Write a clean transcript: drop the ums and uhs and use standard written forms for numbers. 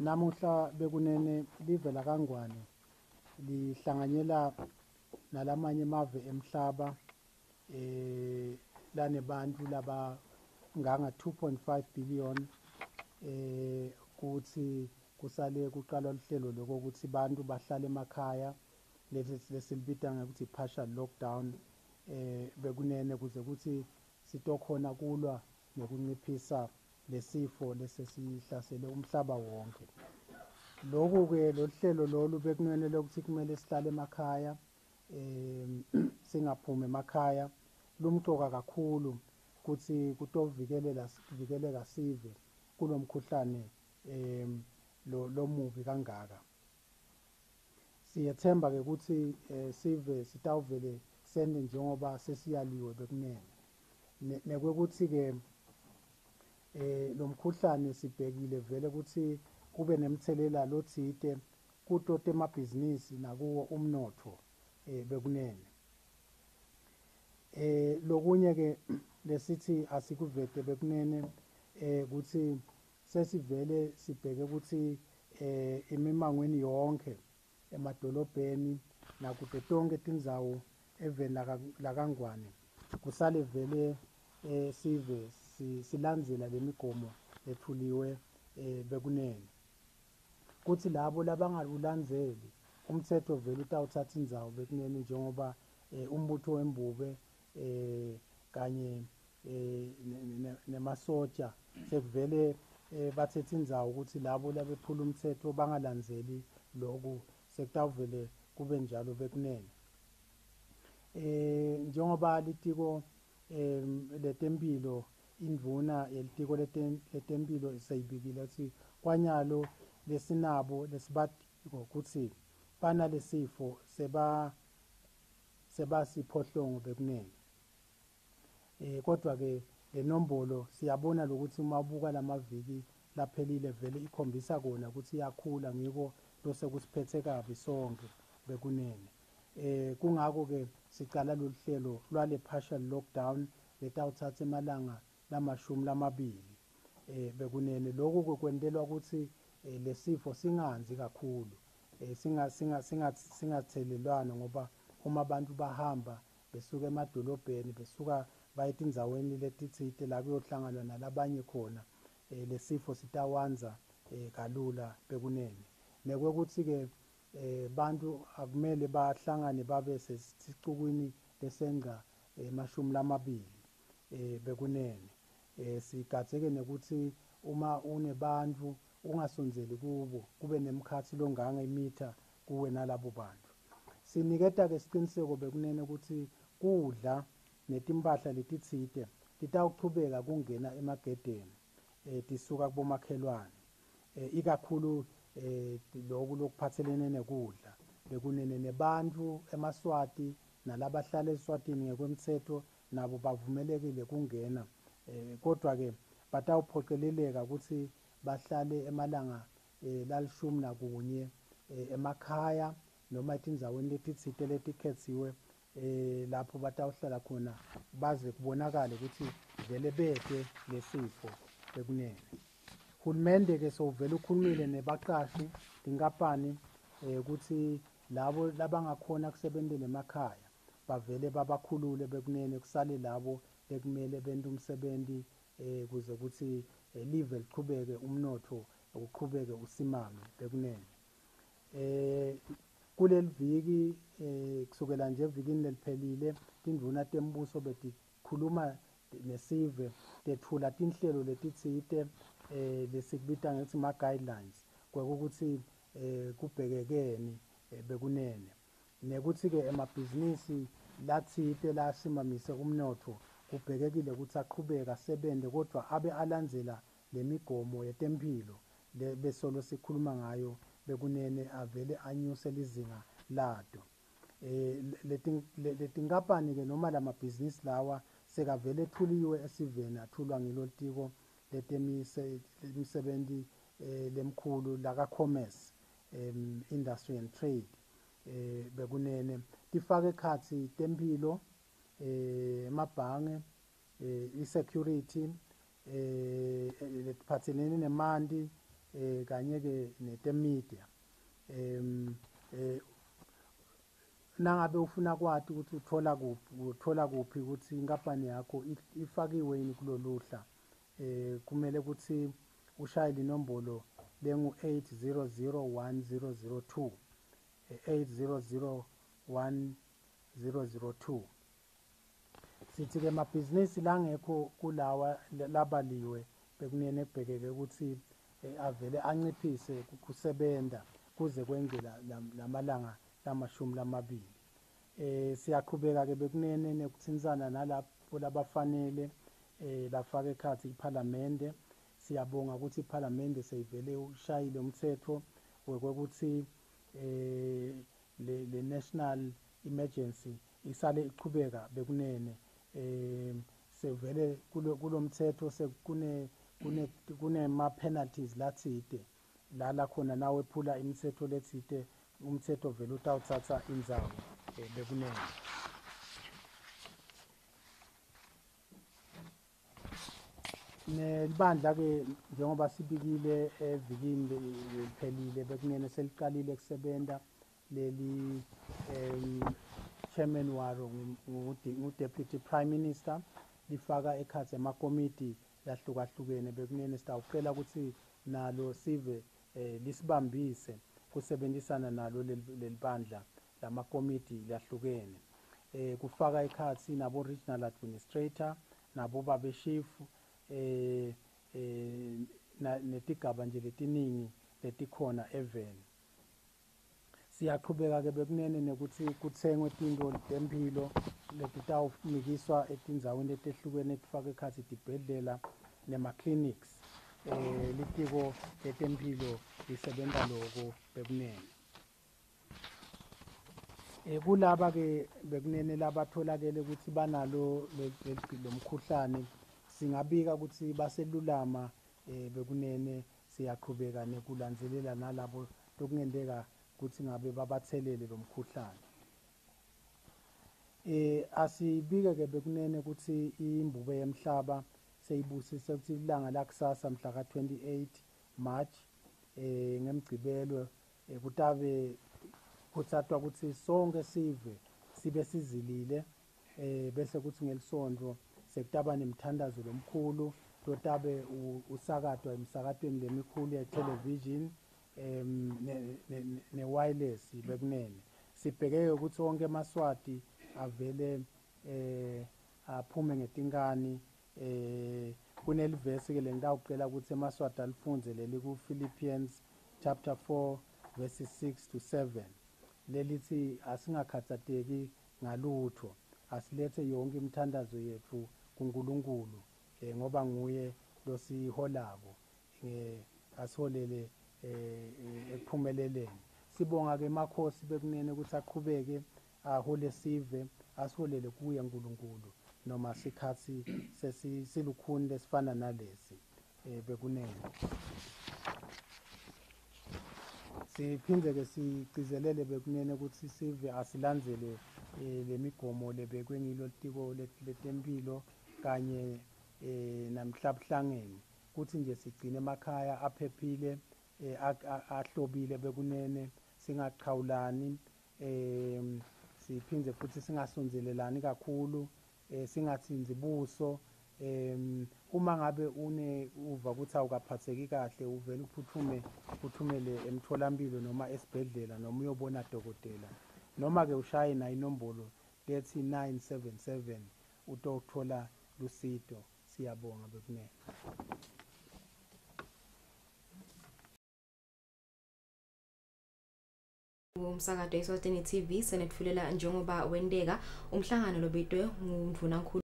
Namuhla bekunene live la kaNgwane lihlanganyela nalamanye emave emhlaba lanebantu laba nganga 2.5 billion kuthi kusale kuqalwa uhlelo lokuthi abantu bahlale emakhaya lesilibita ngokuthi partial lockdown bekunene kuze kuthi sitokhona kulwa nokunciphisa lesifo lesesihlasele umhlaba wonke. Lokhu ke lohlelo lolu bekunene lokuthi kumele sihlale emakhaya singaphumi emakhaya lumqoka kakhulu kuthi kutovikeleka sive kulomkhuhlane lomubi kangaka. Siyethemba ke ukuthi sive sitawuvele sende njengoba sesiyaliwe bekunene nekwekuthi ke lomkhuhlane sibhekile vele ukuthi kube nemthelela lothite kuto temabhizinisi nakuwo umnotho bekunene. Lokunye ke lesithi asikuvete bekunene ukuthi sesivele sibheke ukuthi imimangweni yonke emadolobheni nakuto tonke tindzawo eveni la kaNgwane kusale vele sive silandzela lemigomo letfuliwe bekunene. Kuthi labo labangawulandzeli umtsetfo vele utawutsatsa indzawo bekunene njengoba umbutho wembube kanye nemasotsha sekuvele bathethe indzawo ukuthi labo labephula umtsetfo bangalandzeli loku sekutawuvele kube njalo bekunene. Njengoba litiko letemphilo indvuna yelitiko letemphilo seyibikile ukuthi kwanyalo lesinabo lesibatiko kutsi banalesifo sebasiphohlongo bekunene. Kodwa ke lenombolo siyabona lokuthi uma ubuka lamaviki laphelile vele ikhombisa kona ukuthi iyakhula ngiko losekusiphethe kabi sonke bekunene. Kungako ke sicala luhlelo lwale partial lockdown letawutsatsa emalanga lamashumi bekunene. Lokhu kwentelwa ukuthi lesifo singanzi kakhulu singathelelwana ngoba uma abantu bahamba besuka emadolobheni besuka bayetindzaweni letitsite la kuyohlanganwa nalabanye khona lesifo sitawanza kalula bekunene. Nekwekuthi ke bantu akumele bahlangane babe sesicukwini lesenga mashumi bekunene. Sigadzeke nekuthi uma unebantu ungasondzeli kubo kube nemkhatsi longanga imitha kuwe nalabo bantu. Siniketa ke siciniseko bekunene ukuthi kudla netimphahla letitsite titawuchubeka kungena emagedeni tisuka kubomakhelwane ikakhulu loku lokuphatselene nekudla bekunene. Nebantu eMaswati nalabahlala eSwatini ngekwemtsetfo nabo bavumelekile kungena kodwa ke batawuphoceleleka ukuthi bahlale emalanga lalishumi nakunye emakhaya noma etindzaweni letitsite letikhetsiwe lapho batawuhlala khona baze kubonakale ukuthi vele bete lesifo bekunene. Hulumende ke sowuvele ukhulumile nebaqashi tinkampani ukuthi labo labangakhona kusebentela emakhaya bavele babakhulule bekunene kusale labo lekumele bente umsebenti kuze kuthi live lichubeke umnotho uqhubeke usimame bekunene. Kuleli viki kusukela nje evikini leliphelile tindvuna tembuso betikhuluma nesive tetfula tinhlelo letitsite lesikubita ngokuthi ma-guidelines kwekukuthi kubhekekeni bekunene. Nekuthi ke emabhizinisi latsite lasimamise umnotho kubhekekile ukuthi aqhubeke asebente kodwa abe alandzela lemigomo yetemphilo besolo sikhuluma ngayo bekunene avele anyuse lizinga lato. Letinkampani ke noma lamabhizinisi lawa sekavele ethuliwe esiveni athulwa ngilo tiko letemisebenti lemkhulu laka-Commerce Industry and Trade bekunene tifake ekhatsi temphilo emabhange i-security letiphatselene nemanti kanye ke netemedia. Nangabe ufuna kwathi ukuthi uthola kuphi ukuthi inkampani yakho ifakiwe yini kuloluhla, kumele ukuthi ushayele inombolo lengu 8001002, 8001002. Sithi ke mabhizinisi langekho kulawa labaliwe bekunene ebhekeke ukuthi avele anciphise ukusebenza kuze kwengela lamalanga lamashumi 20. Siyaqhubeka ke bekunene nekuthinisana nalapho labafanele lafaka ekhathi iPhalamende. Siyabonga ukuthi iPhalamende seyivele ushayile umthetho wokuthi le national emergency isale iqhubeka bekunene. Sevele kulomthetho kunema penalties lathide la khona nawe ephula imithetho lethide umthetho vele utawuthatha indzawo bekunene. Nelibandla ke njengoba sibikile evikini liphelile bekunene seliqalile kusebenta leli chairman walo ngu-Deputy Prime Minister lifaka ekhathi amakomiti lahlukahlukene bekunene sitawucela ukuthi nalo sive lisibambise kusebenzisana nalo lelibandla lamakomiti lahlukene, kufaka ekhathi nabo regional administrator nabo babeshief netigaba nje letiningi letikhona even. Siyaqhubeka ke bekunene nekuthi kuthengwe tinto tempilo letitawunikiswa etindzaweni letehlukene kufaka ekhathi tibhedlela nema-clinics. Litiko letempilo lisebenta loko bekunene. Kulaba ke bekunene labatholakele ukuthi banalo lomkhuhlane singabika ukuthi baselulama bekunene. Siyaqhubeka nekulandzelela nalabo lokungendeka ukuthi ngabe babathelele lomkhuhlane. Asibike ke bekunene ukuthi imbube yemhlaba seyibusise ukuthi ilanga lakusasa mhla ka-28 March ngemgcibelo kutabe kuthathwa ukuthi sonke sibe sizilile, bese kuthi ngelisonto sekutaba nemthandazo lomkhulu lotabe usakatwa emsakatweni lemikhulu ye-television ne-wireless bekunene. Sibheke ukuthi wonke emaswati avele aphume ngetinkani. Kunelivesi ke lengitawucela ukuthi emaswati alifunze leli ku-Philippians chapter 4 verses 6 to 7 lelithi asingakhathateki ngalutho, asilethe yonke imithandazo yethu kuNkulunkulu ngoba nguye losiholako, asiholele ekuphumeleleni. Sibonga ke makhosi bekunene ukuthi aqhubeke ahole sive asiholele kuye uNkulunkulu noma sikhathi silukhuni lesifana nalesi bekunene. Siphinde ke sigcizelele bekunene ukuthi sive asilandzele lemigomo lebekwe ngilo litiko letempilo kanye namhlabuhlangene kuthi nje sigcine emakhaya aphephile ahlobile bekunene, singaqhawulani, siphinde futhi singasondelelani kakhulu, singatsinzi buso. Uma ngabe uva ukuthi awukaphatheki kahle uvele uphuthumele emtholampilo noma esibhedlela noma uyobona dokotela noma ke ushaye na inombolo lethi 977 utothola lusizo. Siyabonga bekunene. Umsakazo eSwatini TV senetfulela njengoba wendeka umhlangano lobitwe ngumdvunankulu